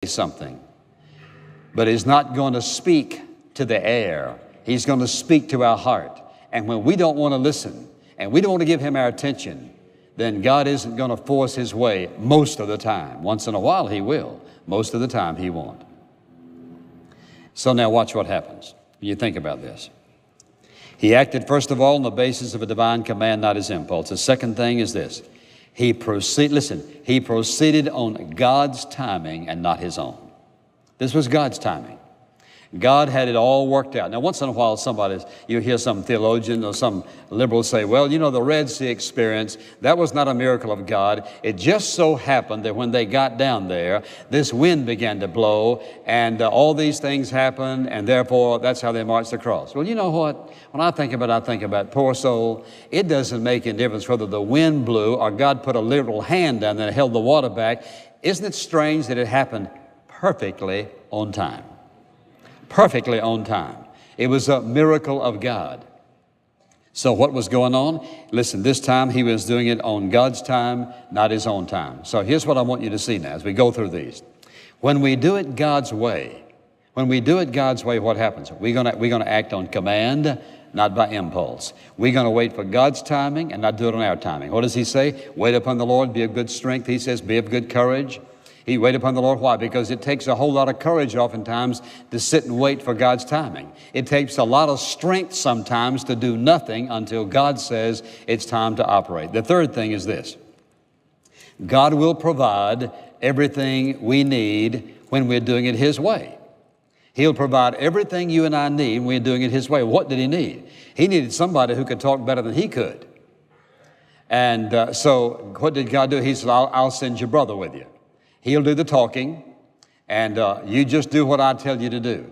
something. But He's not going to speak to the air. He's going to speak to our heart. And when we don't want to listen and we don't want to give Him our attention, then God isn't going to force His way most of the time. Once in a while He will. Most of the time He won't. So now watch what happens. You think about this. He acted, first of all, on the basis of a divine command, not his impulse. The second thing is this. He proceeded on God's timing and not his own. This was God's timing. God had it all worked out. Now, once in a while, you hear some theologian or some liberal say, well, you know, the Red Sea experience, that was not a miracle of God. It just so happened that when they got down there, this wind began to blow, and all these things happened, and therefore, that's how they marched across. Well, you know what? When I think about poor soul. It doesn't make any difference whether the wind blew or God put a literal hand down there and held the water back. Isn't it strange that it happened perfectly on time? Perfectly on time. It was a miracle of God. So what was going on? Listen, this time He was doing it on God's time, not His own time. So here's what I want you to see now as we go through these. When we do it God's way, what happens? We're going to act on command, not by impulse. We're going to wait for God's timing and not do it on our timing. What does He say? Wait upon the Lord, be of good strength. He says, be of good courage. He wait upon the Lord. Why? Because it takes a whole lot of courage oftentimes to sit and wait for God's timing. It takes a lot of strength sometimes to do nothing until God says it's time to operate. The third thing is this. God will provide everything we need when we're doing it His way. He'll provide everything you and I need when we're doing it His way. What did He need? He needed somebody who could talk better than He could. And so what did God do? He said, I'll send your brother with you. He'll do the talking, and you just do what I tell you to do.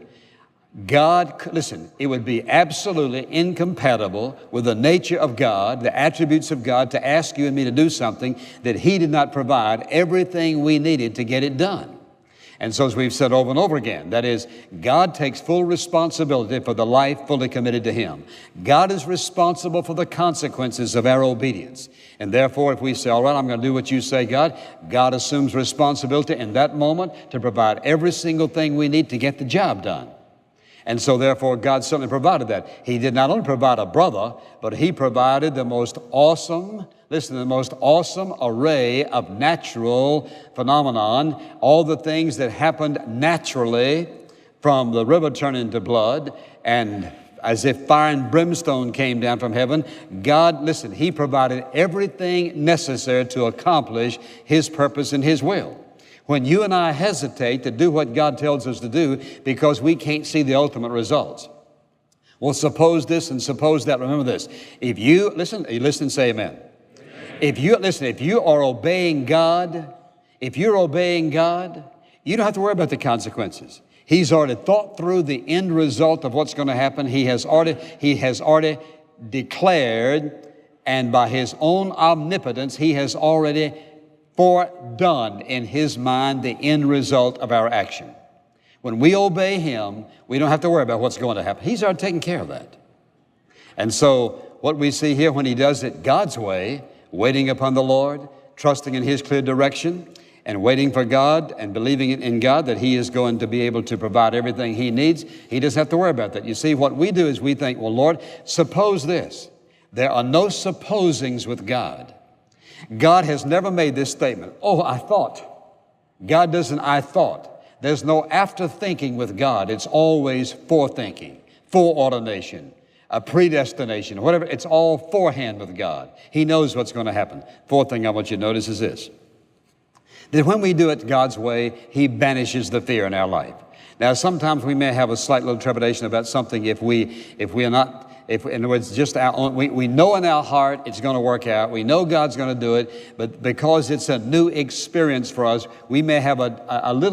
God, listen, it would be absolutely incompatible with the nature of God, the attributes of God, to ask you and me to do something that He did not provide everything we needed to get it done. And so as we've said over and over again, that is, God takes full responsibility for the life fully committed to Him. God is responsible for the consequences of our obedience. And therefore, if we say, all right, I'm going to do what you say, God assumes responsibility in that moment to provide every single thing we need to get the job done. And so therefore, God certainly provided that. He did not only provide a brother, but He provided the most awesome array of natural phenomenon, all the things that happened naturally, from the river turning to blood, and as if fire and brimstone came down from heaven. God, listen, He provided everything necessary to accomplish His purpose and His will. When you and I hesitate to do what God tells us to do because we can't see the ultimate results. Well, suppose this and suppose that. Remember this. If you listen, say amen. If you are obeying God, you don't have to worry about the consequences. He's already thought through the end result of what's going to happen. He has already declared, and by His own omnipotence, He has already foredone in His mind the end result of our action. When we obey Him, we don't have to worry about what's going to happen. He's already taken care of that. And so what we see here, when He does it God's way, waiting upon the Lord, trusting in His clear direction, and waiting for God and believing in God that He is going to be able to provide everything He needs, He doesn't have to worry about that. You see, what we do is we think, well, Lord, suppose this. There are no supposings with God. God has never made this statement, oh, I thought. God doesn't, I thought. There's no after thinking with God. It's always forethinking, foreordination, a predestination, whatever. It's all forehand with God. He knows what's going to happen. Fourth thing I want you to notice is this, that when we do it God's way, He banishes the fear in our life. Now, sometimes we may have a slight little trepidation about something if in other words, just our own, we know in our heart it's going to work out. We know God's going to do it, but because it's a new experience for us, we may have a little